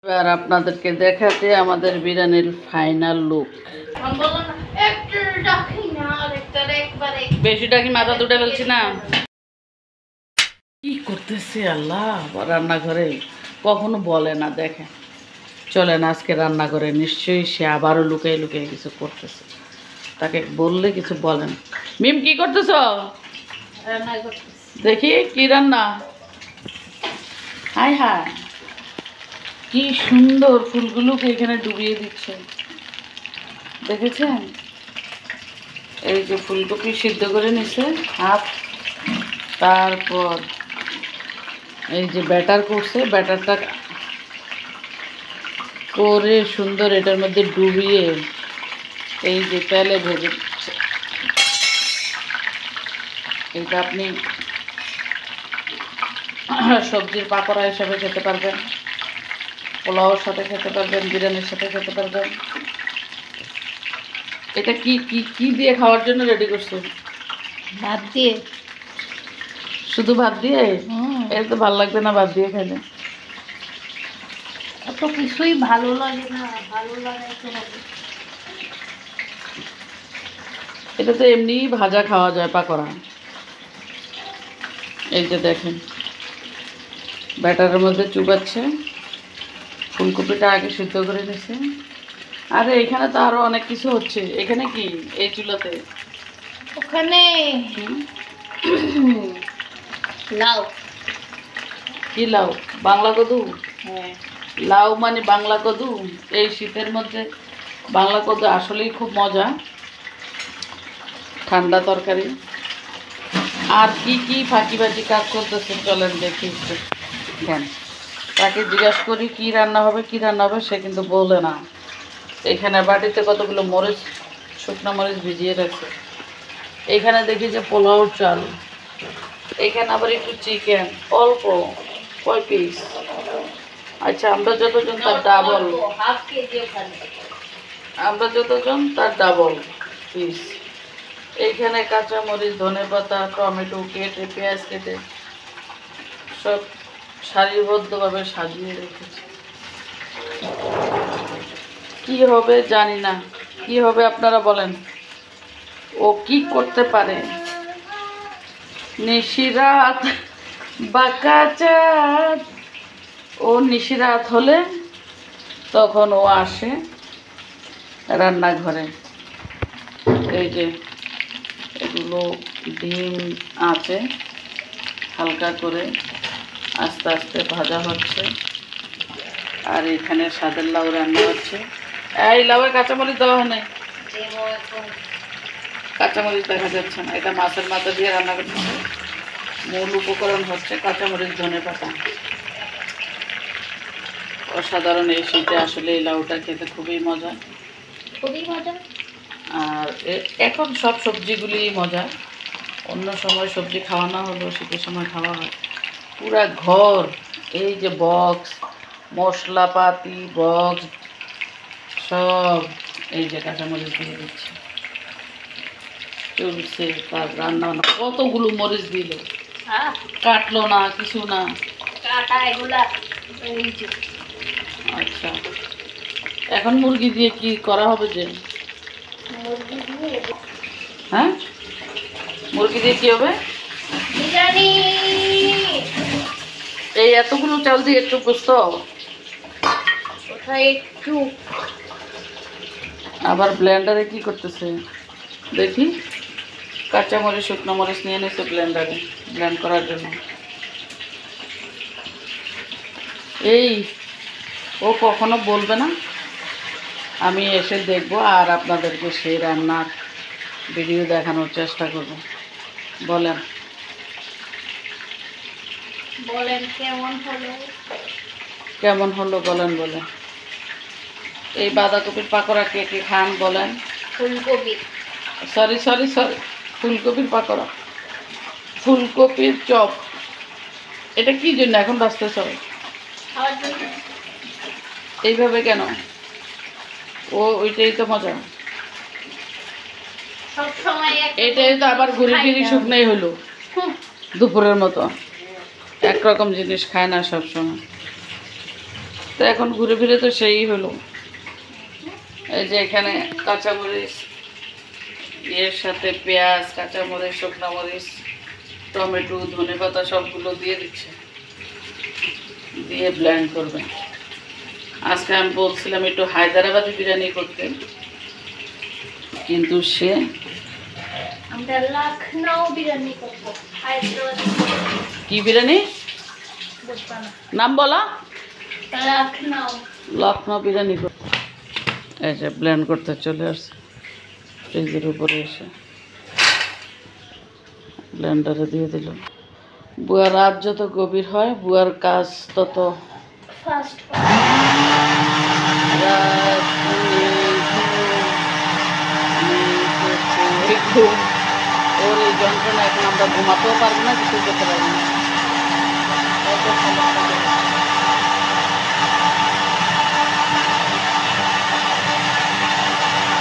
এবার আপনাদেরকে দেখাতে আমাদের বিরিয়ানির ফাইনাল লুক। বেশিটা কি মাথা দুটা ফেলছি না? কি করতেছে আল্লাহ রান্নাঘরে, কখনো বলে না। দেখে চলেন আজকে রান্নাঘরে, নিশ্চয়ই সে আবারও লুকিয়ে লুকিয়ে কিছু করতেছে। তাকে বললে কিছু বলেন। মিম কি করতেছ? দেখি কি রান্না। হাই হাই, কি সুন্দর ফুলগুলোকে এখানে ডুবিয়ে দিচ্ছে, দেখেছেন? এই যে ফুলকপি সিদ্ধ করে নিছে হাফ, তারপর এই যে ব্যাটার করছে, ব্যাটারটা করে সুন্দর এটার মধ্যে ডুবিয়ে এই যে তেলে ভেজে দিচ্ছে। এটা আপনি সবজির পাকোড়া হিসাবে খেতে পারবেন, পোলাওর সাথে খেতে পারবেন, বিরিয়ানির সাথে খেতে পারবেন। এটা কি কি কি দিয়ে খাওয়ার জন্য রেডি করছেন? ভাত দিয়ে। শুধু ভাত দিয়ে? এর তো ভালো লাগবে না ভাত দিয়ে খেলে। এত কিছুই ভালো লাগে না, ভালো লাগাইতে হবে। এটা তো এমনিই ভাজা খাওয়া যায় পাকোড়া। এই যে দেখেন ব্যাটারের মধ্যে চুবাচ্ছে, ফুলকপিটা আগে সিদ্ধ করে নিছে। আরে এখানে তো আরো অনেক কিছু হচ্ছে। এখানে কি এই চুলাতে? ওখানে লাউ। কি লাউ? বাংলা কদু? হ্যাঁ, লাউ মানে বাংলা কদু। এই শীতের মধ্যে বাংলা কদু আসলেই খুব মজা, ঠান্ডা তরকারি। আর কি কি ফাঁকিবাজি কাজ করতেছে চলেন দেখি একটু। কেন তাকে জিজ্ঞাসা করি কি রান্না হবে, কি রান্না হবে, সে কিন্তু বলে না। এখানে বাটিতে কতগুলো মরিচ, শুকনো মরিচ ভিজিয়ে রাখছে। এইখানে দেখি যে পোলাও চাল, এখানে আবার একটু চিকেন অল্প, কয় পিস? আচ্ছা আমরা যতজন তার ডাবল, হাফ কেজি ওখানে। আমরা যতজন তার ডাবল পিস। এইখানে কাঁচামরিচ, ধনেপাতা, টমেটো কেটে, পেঁয়াজ কেটে সব সারিবদ্ধভাবে সাজিয়ে রেখেছি। কি হবে জানি না, কি হবে আপনারা বলেন। ও কি করতে পারে? নিশিরাত বাঁকা চাঁদ, ও নিশিরাত হলে তখন ও আসে রান্নাঘরে। এই যে এগুলো ডিম আছে, হালকা করে আস্তে আস্তে ভাজা হচ্ছে। আর এখানে সাদের লাউ রান্না হচ্ছে। এই লাউয়ের কাঁচামরিচ দেওয়া হয় নাই, কাঁচামরিচ দেখা যাচ্ছে না। এটা মাছের মাথা দিয়ে রান্না করতেছে। মূল উপকরণ হচ্ছে কাঁচামরিচ, ধনেপাতা। অসাধারণ এই শীতে আসলে এই লাউটা খেতে খুবই মজা, খুবই মজা। আর এখন সব সবজিগুলি মজা। অন্য সময় সবজি খাওয়া না হলেও শীতের সময় খাওয়া হয়। পুরা ঘর এই যে বক্স, মশলাপাতি বক্স সব এই যে কাঁচামরিচ দিয়ে দিচ্ছে, চলছে তার রান্না বান্না। কতগুলো মরিচ দিল, কাটলো না কিছু না। কাটা এগুলা এই যে। আচ্ছা এখন মুরগি দিয়ে কি করা হবে যে? মুরগি দিয়ে হ্যাঁ মুরগি দিয়ে কি হবে? বিরিয়ানি। এই এতগুলো চাল দিয়ে একটু বুঝতো, কোথায় একটু আবার ব্লেন্ডারে কি করতেছে দেখি। কাঁচামরিচ, শুকনো মরিচ নিয়ে নিচ্ছে ব্লেন্ডারে ব্লেন্ড করার জন্য। এই ও কখনো বলবে না, আমি এসে দেখব আর আপনাদেরকে সেই রান্নার ভিডিও দেখানোর চেষ্টা করব। বলেন বলেন কেমন হলো? কেমন হলো বলেন বলেন। এই বাঁধাকপির পাকোড়া কে কে খান বলেন? ফুলকপি। সরি সরি সরি, ফুলকপির পাকোড়া, ফুলকপির চপ। এটা কি জন্য এখন বাঁচতেছ খাওয়ার জন্য। এইভাবে কেন? ও ওইটাই তো মজা। সব সময় এটাই তো আবার ঘুরে ফিরি শুকনাই হলো দুপুরের মতো। একরকম জিনিস খায় না সব সময়। তো এখন ঘুরে ফিরে তো সেই হলো। এই যে এখানে কাঁচামরিচ, এর সাথে পেঁয়াজ, কাঁচামরিচ, শুকনো মরিচ, টমেটো, ধনেপাতা সবগুলো দিয়ে দিচ্ছে, দিয়ে ব্লেন্ড করবে। আজকে আমি বলছিলাম একটু হায়দ্রাবাদি বিরিয়ানি করতে, কিন্তু সে আমরা লখনৌ বিরিয়ানি করবো, হায়দ্রাবাদ কি বিরিয়ানি বুঝবা না। নাম বলা, লখনৌ। লখনৌ বিরিয়ানি করতে। এই যে ব্লেন্ড করতে চলে আসছে ফ্রিজের উপরে এসে ব্লেন্ডারে দিয়ে দিল। বুয়ার রাত যত গভীর হয় বুয়ার কাজ তত ফার্স্ট রাত ঘুম। ওর এই যন্ত্রণা এখন আমরা ঘুমাতেও পারবো না, কিছু করতে পারবো না। এত সমস্যা হবে।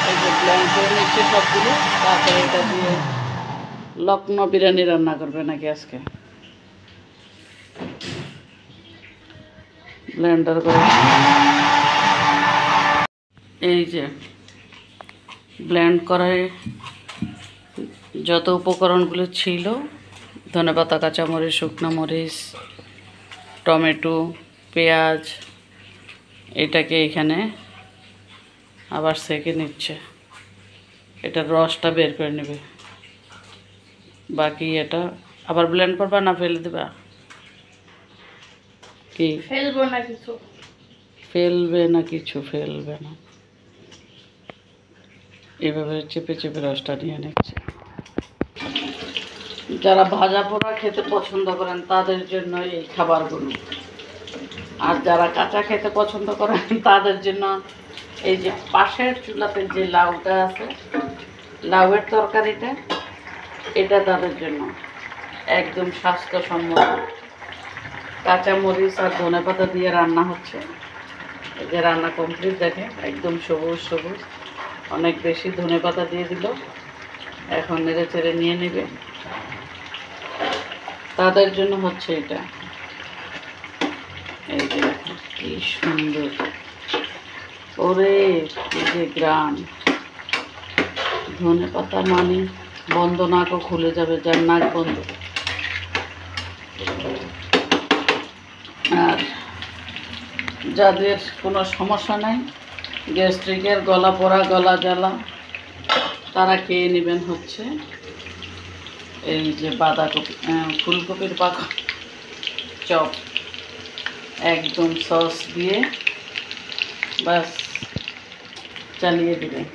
এই যে ব্লেন্ড করে নিচ্ছে সবগুলো, তারপরে এটা দিয়ে লখনৌ বিরিয়ানি রান্না করবে নাকি আজকে। ব্লেন্ডার করে এই যে ব্লেন্ড করায় যত উপকরণগুলো ছিল, ধনেপাতা, কাঁচামরিচ, শুকনো মরিচ, টমেটো, পেঁয়াজ, এটাকে এখানে আবার সেঁকে নিচ্ছে। এটার রসটা বের করে নেবে, বাকি এটা আবার ব্লেন্ড করবা না ফেলে দেবা? কি ফেলবো না কিছু। ফেলবে না, কিছু ফেলবে না। এভাবে চেপে চেপে রসটা নিয়ে নিচ্ছে। যারা ভাজা পোড়া খেতে পছন্দ করেন তাদের জন্য এই খাবারগুলো, আর যারা কাঁচা খেতে পছন্দ করেন তাদের জন্য এই যে পাশের চুলাতে যে লাউটা আছে, লাউয়ের তরকারিটা, এটা তাদের জন্য একদম স্বাস্থ্যসম্মত। কাঁচামরিচ আর ধনেপাতা দিয়ে রান্না হচ্ছে। এই যে রান্না কমপ্লিট, দেখে একদম সবুজ সবুজ, অনেক বেশি ধনেপাতা দিয়ে দিল। এখন নেড়ে চেড়ে নিয়ে নেবে, তাদের জন্য হচ্ছে এটা। এই যে দেখো কি সুন্দর, ওরে এই যে গ্রাম, ধনেপাতা মানে বন্ধ নাকও খুলে যাবে, যার নাক বন্ধ। আর যাদের কোনো সমস্যা নাই, গ্যাস্ট্রিকের, গলা পোড়া, গলা জ্বালা, তারা খেয়ে নেবেন হচ্ছে এই যে বাঁধাকপি, ফুলকপির পাকা চপ, একদম সস দিয়ে বাস চালিয়ে দেবেন।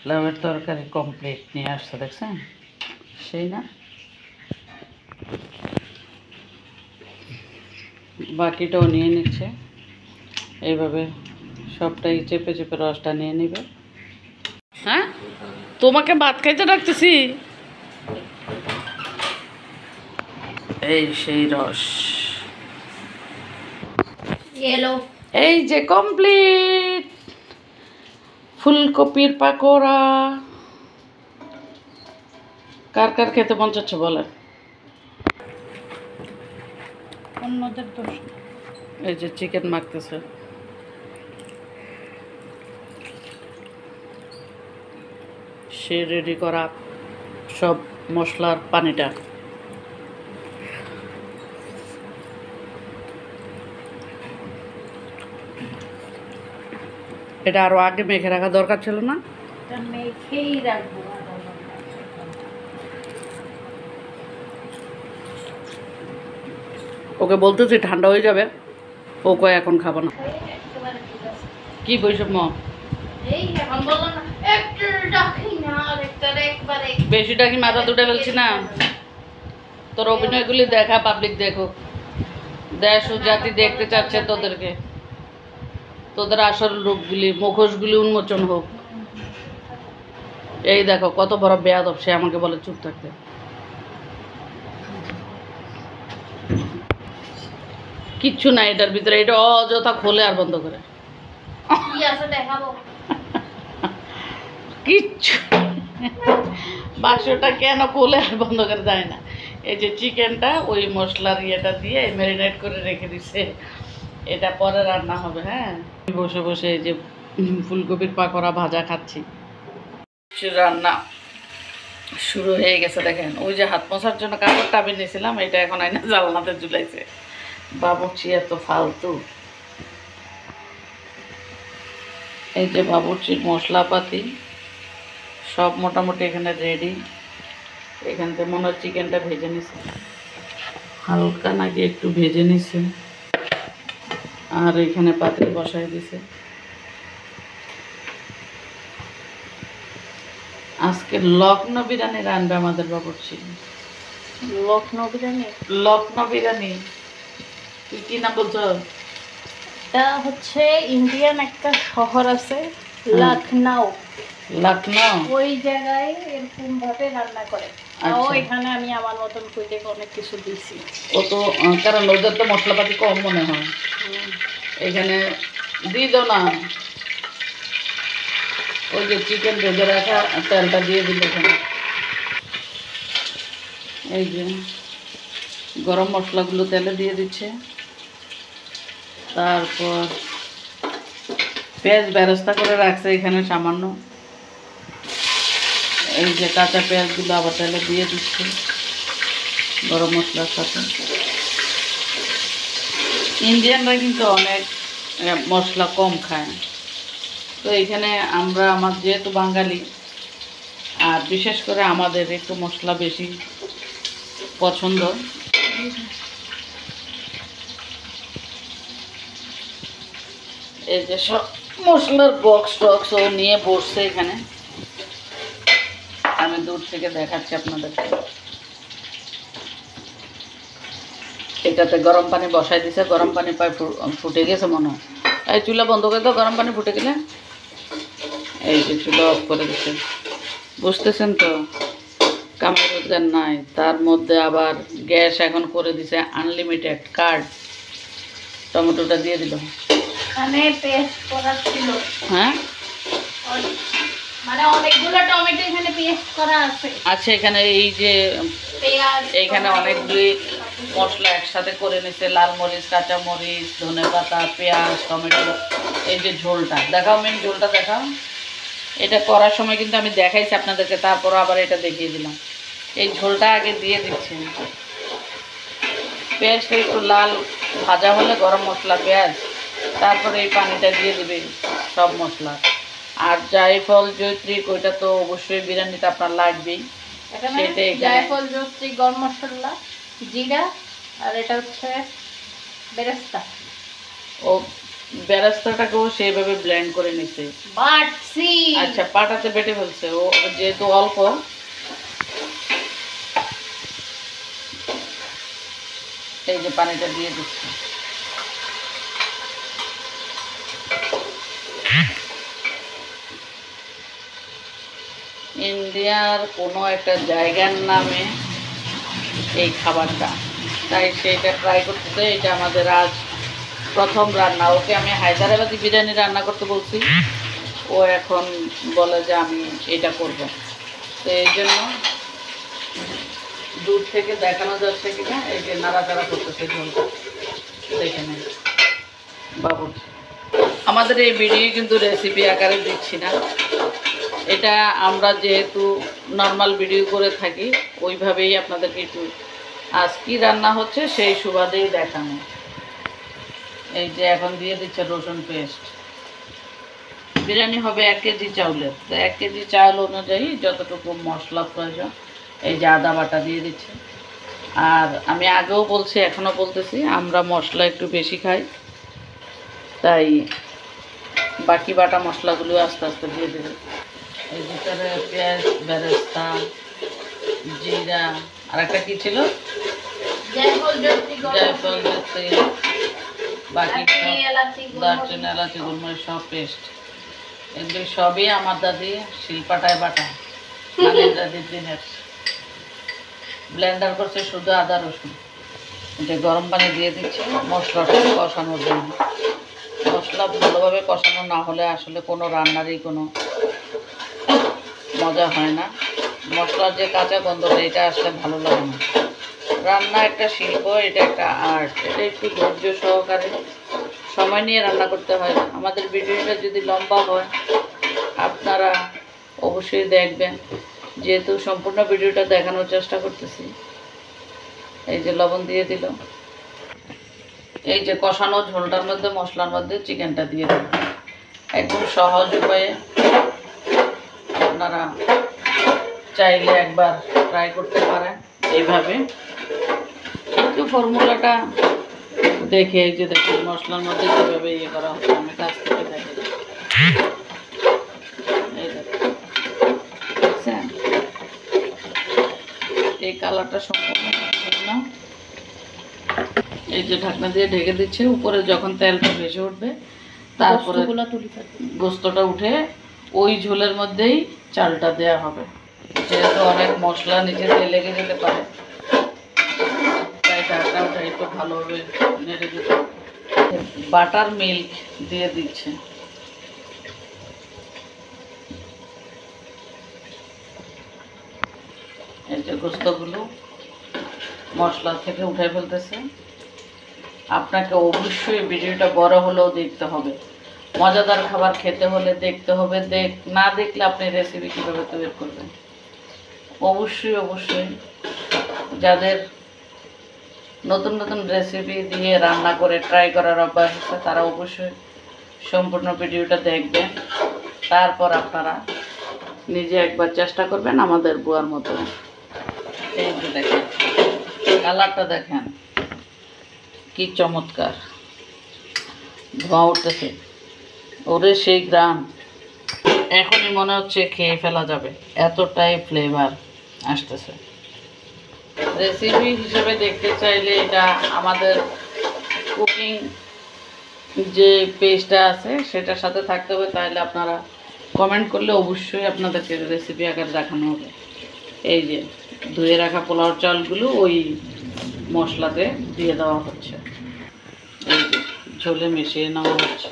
লাউয়ের তরকারি কমপ্লিট নিয়ে আসছে, দেখছেন সেই না? বাকিটাও নিয়ে নিচ্ছে। এইভাবে সবটাই চেপে চেপে রসটা নিয়ে নেবে। হ্যাঁ, তোমাকে ভাত খাইতে ডাকতেছি। এই সেই রস, ইয়েলো। এই যে কমপ্লিট ফুলকপির পাকোড়া। কার কার খেতে মন চাচ্ছে বলেন? অন্যদের দোষ। এই যে চিকেন মাখতেছে, সে রেডি করা সব মশলার পানিটা। এটা আরো আগে মেখে রাখা দরকার ছিল না? এটা মেখেই রাখবো। ওকে বলতেছি ঠান্ডা হয়ে যাবে, ও কয় এখন খাবো না। একেবারে ঠিক আছে। কি বৈষম্য? এই এখন বললো না একটু ডাকি না, একবারে বেশিটা কি মাথা দুটে ফেলছি না? তোর অভিনয়গুলি দেখা, পাবলিক দেখো, দেশ ও জাতি দেখতে চাচ্ছে তোদেরকে, তোদের আসল রূপগুলি, মুখোশগুলি উন্মোচন হোক। এই দেখো কত বড় বেয়াদব, সে আমাকে বলে চুপ থাকতে। কিচ্ছু নাই এটার ভিতরে, এটা অযথা খোলে আর বন্ধ করে। কি আছে দেখাবো। কিচ্ছু বাক্সটা কেন খোলে আর বন্ধ করে যায় না। এই যে চিকেনটা ওই মশলার ইয়েটা দিয়ে ম্যারিনেট করে রেখে দিছে, এটা পরে রান্না হবে। হ্যাঁ, বসে বসে এই যে ফুলকপির পাকোড়া ভাজা খাচ্ছি। রান্না শুরু হয়ে গেছে দেখেন। ওই যে হাত মোছার জন্য কাপড়টা আমি নিয়েছিলাম, এটা এখন আইনা জালনাতে ঝুলাইছে। বাবুর্চি এত ফালতু। এই যে বাবুর্চির মশলাপাতি সব মোটামুটি এখানে রেডি। এখান থেকে মনে হয় চিকেনটা ভেজে নিছে, হালকা নাকি একটু ভেজে নিছে। আর এখানে পাতিল বসাই দিছে। আজকে লখনৌ বিরিয়ানি রান্না আমাদের বাবুর্চি। লখনৌ বিরিয়ানি? লখনৌ বিরিয়ানি, তুই কি না বলছ? এটা হচ্ছে ইন্ডিয়ান একটা শহর আছে লখনৌ। লখনৌ ওই জায়গায় এরকম ভাবে রান্না করে। আচ্ছা। ও এখানে আমি আমার মতন করে অনেক কিছু দিছি। ও তো কারণ ওদের তো মশলাপাতি কম মনে হয়। এখানে দিয়ে দাও না, ওই যে চিকেন ভেজে রাখা তেলটা দিয়ে দিল এখানে। এই যে গরম মশলাগুলো তেলে দিয়ে দিচ্ছে। তারপর পেঁয়াজ বেরেস্তা করে রাখছে এখানে সামান্য। এই যে কাঁচা পেঁয়াজগুলো আবার তেলে দিয়ে দিচ্ছে গরম মশলার সাথে। ইন্ডিয়ানরা কিন্তু অনেক মশলা কম খায়। তো এখানে আমরা আমার যেহেতু বাঙালি, আর বিশেষ করে আমাদের একটু মশলা বেশি পছন্দ। এই যে সব মশলার বক্স টক্স ও নিয়ে বসছে এখানে। আমি দূর থেকে দেখাচ্ছি আপনাদেরকে। এটাতে গরম পানি বসাই দিছে, গরম পানি প্রায় ফুটে গেছে মনে হয়। এই চুলা বন্ধ করে দাও, গরম পানি ফুটে গেলে। এই যে চুলা অফ করে দিচ্ছে, বুঝতেছেন তো? কামের রোজগার নাই, তার মধ্যে আবার গ্যাস এখন করে দিছে আনলিমিটেড কার্ড। টমেটোটা দিয়ে দিল। মানে পেস্ট করা ছিল। হ্যাঁ, মানে অনেকগুলো টমেটো এখানে পেস্ট করা আছে। আচ্ছা, এখানে এই যে পেঁয়াজ এইখানে অনেকগুলি মশলা একসাথে করে নিছে। লাল মরিচ, কাঁচা মরিচ, ধনে পাতা, পেঁয়াজ, টমেটো। এই যে ঝোলটা দেখাও, মেন ঝোলটা দেখাও। এটা করার সময় কিন্তু আমি দেখাইছি আপনাদেরকে, তারপরও আবার এটা দেখিয়ে দিলাম। এই ঝোলটা আগে দিয়ে দিচ্ছি। পেঁয়াজটা একটু লাল ভাজা হলে গরম মশলা, পেঁয়াজ, তারপরে এই পানিটা দিয়ে দিবে সব মশলা। আর জায়ফল, জয়ত্রী, ওইটা তো অবশ্যই বিরিয়ানিতে আপনার লাগবেই। এখানে সেটা এখানে জায়ফল, জয়ত্রী, গরম মশলা, জিরা, আর এটা হচ্ছে বেরেস্তা। ও বেরেস্তাটাকেও সেইভাবে ব্লেন্ড করে নিছে। বাটছি। আচ্ছা, পাটাতে বেটে ফেলছে ও, যেহেতু অল্প। এই যে পানিটা দিয়ে দিচ্ছে। ইন্ডিয়ার কোনো একটা জায়গার নামে এই খাবারটা, তাই সেইটা ট্রাই করতেছে। এটা আমাদের আজ প্রথম রান্না। ওকে আমি হায়দ্রাবাদি বিরিয়ানি রান্না করতে বলছি, ও এখন বলে যে আমি এটা করব। তো এই জন্য দূর থেকে দেখানো যাচ্ছে কিনা, এই যে নাড়াচাড়া করতেছে ঝোলটা, দেখে নেন বাবু। আমাদের এই ভিডিও কিন্তু রেসিপি আকারে দিচ্ছি না, এটা আমরা যেহেতু নর্মাল ভিডিও করে থাকি ওইভাবেই আপনাদেরকে একটু আজ কী রান্না হচ্ছে সেই সুবাদেই দেখানো। এই যে এখন দিয়ে দিচ্ছে রসুন পেস্ট। বিরিয়ানি হবে 1 কেজি চাউলের, তো 1 কেজি চাউল অনুযায়ী যতটুকু মশলা প্রয়োজন। এই যে আদা বাটা দিয়ে দিচ্ছে। আর আমি আগেও বলছি, এখনও বলতেছি, আমরা মশলা একটু বেশি খাই, তাই বাকি বাটা মশলাগুলো আস্তে আস্তে দিয়ে দেবে। এর ভিতরে পেঁয়াজ, বেরেস্তা, জিরা, আর একটা কী ছিল, জায়ফল, জয়ত্রী, জায়ফল, জয়ত্রী, বাকি দারচিনি, এলাচি, দারচিনি, এলাচি, গোলমরিচ সব পেস্ট। এগুলি সবই আমার দাদি শিলপাটায় বাটা, নানির দাদির দিনের। ব্লেন্ডার করছে শুধু আদা রসুন। এটা গরম পানি দিয়ে দিচ্ছে মশলাটা কষানোর জন্য। মশলা ভালোভাবে কষানো না হলে আসলে কোনো রান্নারই কোনো মজা হয় না। মশলার যে কাঁচা গন্ধটা, এটা আসলে ভালো লাগে না। রান্না একটা শিল্প, এটা একটা আর্ট, এটা একটু ধৈর্য সহকারে সময় নিয়ে রান্না করতে হয়। আমাদের ভিডিওটা যদি লম্বা হয় আপনারা অবশ্যই দেখবেন, যেহেতু সম্পূর্ণ ভিডিওটা দেখানোর চেষ্টা করতেছি। এই যে লবণ দিয়ে দিল, এই যে কষানো ঝোলটার মধ্যে মশলার মধ্যে চিকেনটা দিয়ে দিল। একদম সহজ উপায়ে আপনারা চাইলে একবার ট্রাই করতে পারেন এইভাবে। একটু ফর্মুলাটা দেখে, এই যে দেখুন মশলার মধ্যে কীভাবে ইয়ে করা হচ্ছে, আমি কাছ থেকে দেখে এই দেখছেন, এই কালারটা সম্পূর্ণ না। এই যে ঢাকনা দিয়ে ঢেকে দিচ্ছে, উপরে যখন তেলটা ভেসে উঠবে তারপরে গোস্তটা উঠে ওই ঝোলের মধ্যেই চালটা দেয়া হবে। যেহেতু অনেক মশলা নিচেতে লেগে যেতে পারে, তাই ঢাকনা উঠে একটু ভালোভাবে নেড়ে দিতে। বাটার মিল্ক দিয়ে দিচ্ছে। এই যে গোস্তগুলো মশলা থেকে উঠে ফেলতেছে। আপনাকে অবশ্যই ভিডিওটা বড় হলেও দেখতে হবে। মজাদার খাবার খেতে হলে দেখতে হবে, না দেখলে আপনি রেসিপি কীভাবে তৈরি করবেন। অবশ্যই অবশ্যই যাদের নতুন নতুন রেসিপি দিয়ে রান্না করে ট্রাই করার অভ্যাস আছে তারা অবশ্যই সম্পূর্ণ ভিডিওটা দেখবেন, তারপর আপনারা নিজে একবার চেষ্টা করবেন আমাদের বুয়ার মতো। এই যে দেখেন কালারটা, দেখেন কি চমৎকার ধোঁয়া উঠতেছে, ওরে সেই গ্রাম, এখনই মনে হচ্ছে খেয়ে ফেলা যাবে, এতটাই ফ্লেভার আসতেছে। রেসিপি হিসেবে দেখতে চাইলে এটা আমাদের কুকিং যে পেজটা আছে সেটার সাথে থাকতে হবে, তাহলে আপনারা কমেন্ট করলে অবশ্যই আপনাদেরকে রেসিপি আকারে দেখানো হবে। এই যে ধুয়ে রাখা পোলাওর চালগুলো ওই মশলাতে দিয়ে দেওয়া হচ্ছে, এই যে ঝোলে মিশিয়ে নেওয়া হচ্ছে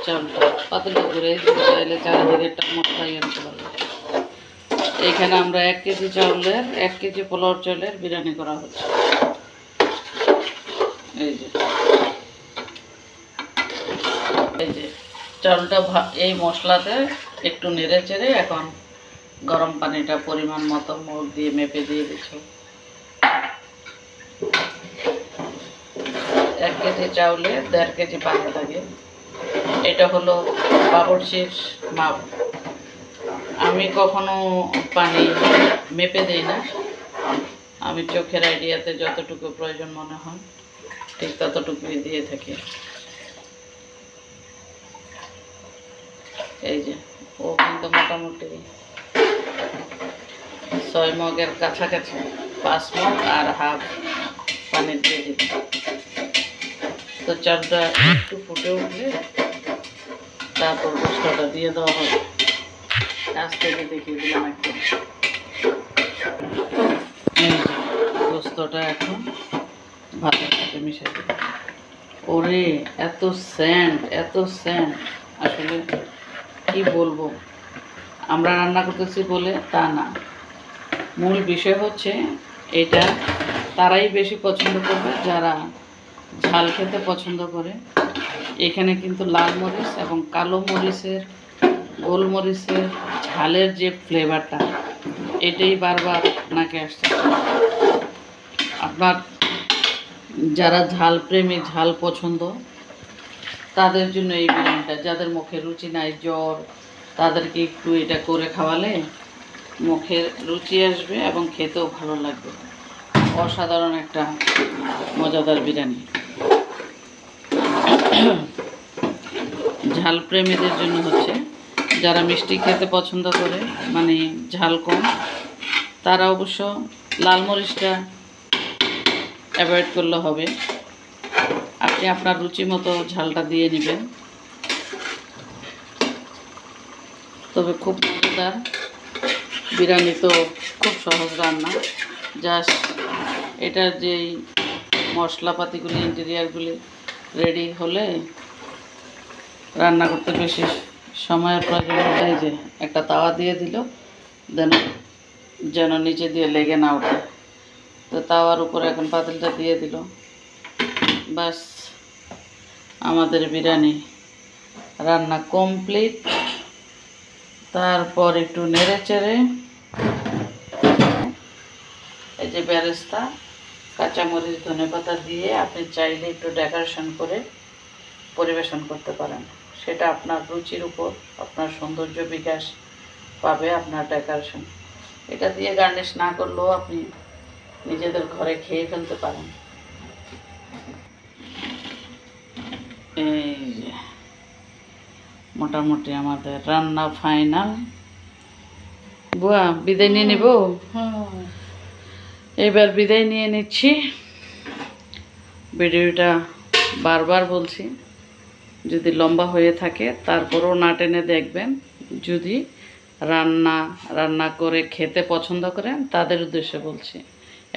চালটা পাতলা করে, চাইলে চারিদিকে একটা মশলা ইয়ে দিতে পারবে। এখানে আমরা 1 কেজি চাউলের 1 কেজি পোলাওর চালের বিরিয়ানি করা হচ্ছে। এই যে চালটা এই মশলাতে একটু নেড়ে চেড়ে এখন গরম পানিটা পরিমাণ মতো মুখ দিয়ে মেপে দিয়ে দিচ্ছি। 1 কেজি চাউলে 1.5 কেজি পানি লাগে। এটা হলো বাবুর্চির মাপ। আমি কখনো পানি মেপে দিই না, আমি চোখের আইডিয়াতে যতটুকু প্রয়োজন মনে হয় ঠিক ততটুকুই দিয়ে থাকি। এই যে ও কিন্তু মোটামুটি 6 মগের কাছাকাছি, 5 মগ আর হাফ পানি দিয়ে দিই। তো চালটা একটু ফুটে উঠলে তারপর গোস্তটা দিয়ে দেওয়া হবে। কাছ থেকে দেখিয়ে দিলাম একটু। এই যে গোস্তটা এখন ভাতের সাথে মিশিয়ে দিই। ওরে এত স্যান্ড, এত স্যান্ড, আসলে কি বলবো, আমরা রান্না করতেছি বলে তা না, মূল বিষয় হচ্ছে এটা তারাই বেশি পছন্দ করবে যারা ঝাল খেতে পছন্দ করে। এখানে কিন্তু লাল মরিচ এবং কালো মরিচের, গোলমরিচের ঝালের যে ফ্লেভারটা, এটাই বারবার নাকে আসছে। আপনার যারা ঝাল প্রেমী, ঝাল পছন্দ, তাদের জন্য এই বিরিয়ানিটা। যাদের মুখে রুচি নাই, জ্বর, তাদেরকে একটু এটা করে খাওয়ালে মুখের রুচি আসবে এবং খেতেও ভালো লাগবে। অসাধারণ একটা মজাদার বিরিয়ানি। ঝাল প্রেমীদের জন্য হচ্ছে, যারা মিষ্টি খেতে পছন্দ করে, মানে ঝাল কম, তারা অবশ্য লাল মরিচটা অ্যাভয়েড করলে হবে। আপনি আপনার রুচি মতো ঝালটা দিয়ে নেবেন। তবে খুব মজাদার বিরিয়ানি, তো খুব সহজ রান্না। জাস্ট এটার যেই মশলাপাতিগুলি, ইন্টেরিয়ারগুলি রেডি হলে রান্না করতে বেশি সময়ের প্রয়োজন হয়। এই যে একটা তাওয়া দিয়ে দিল, যেন নিচে দিয়ে লেগে না ওঠে। তো তাওয়ার উপরে এখন পাতিলটা দিয়ে দিল, বাস আমাদের বিরিয়ানি রান্না কমপ্লিট। তারপর একটু নেড়ে চেড়ে এই যে বেরেস্তা, কাঁচামরিচ, ধনেপাতা দিয়ে আপনি চাইলে একটু ডেকোরেশন করে পরিবেশন করতে পারেন। সেটা আপনার রুচির উপর, আপনার সৌন্দর্য বিকাশ পাবে আপনার ডেকোরেশন। এটা দিয়ে গার্নিশ না করলেও আপনি নিজেদের ঘরে খেয়ে ফেলতে পারেন। এই যে মোটামুটি আমাদের রান্না ফাইনাল। বুয়া বিদায় নিয়ে নেব। এবার বিদায় নিয়ে নিচ্ছি। ভিডিওটা বারবার বলছি, যদি লম্বা হয়ে থাকে তারপরও না টেনে দেখবেন। যদি রান্না করে খেতে পছন্দ করেন তাদের উদ্দেশ্যে বলছি,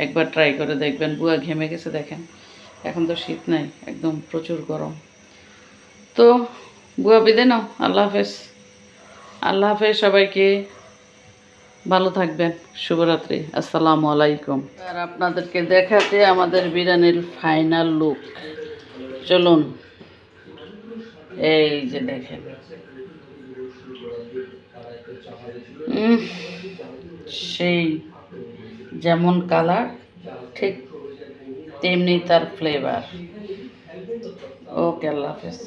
একবার ট্রাই করে দেখবেন। বুয়া ঘেমে গেছে দেখেন, এখন তো শীত নাই, একদম প্রচুর গরম। তো বুয়া বিদায় নাও, আল্লাহ হাফেজ। আল্লাহ হাফেজ সবাইকে, ভালো থাকবেন, শুভরাত্রি, আসসালামু আলাইকুম। আর আপনাদেরকে দেখাতে আমাদের বিরিয়ানির ফাইনাল লুক, চলুন। এই যে দেখেন, সেই যেমন কালার ঠিক তেমনি তার ফ্লেভার। ওকে, আল্লাহ হাফেজ।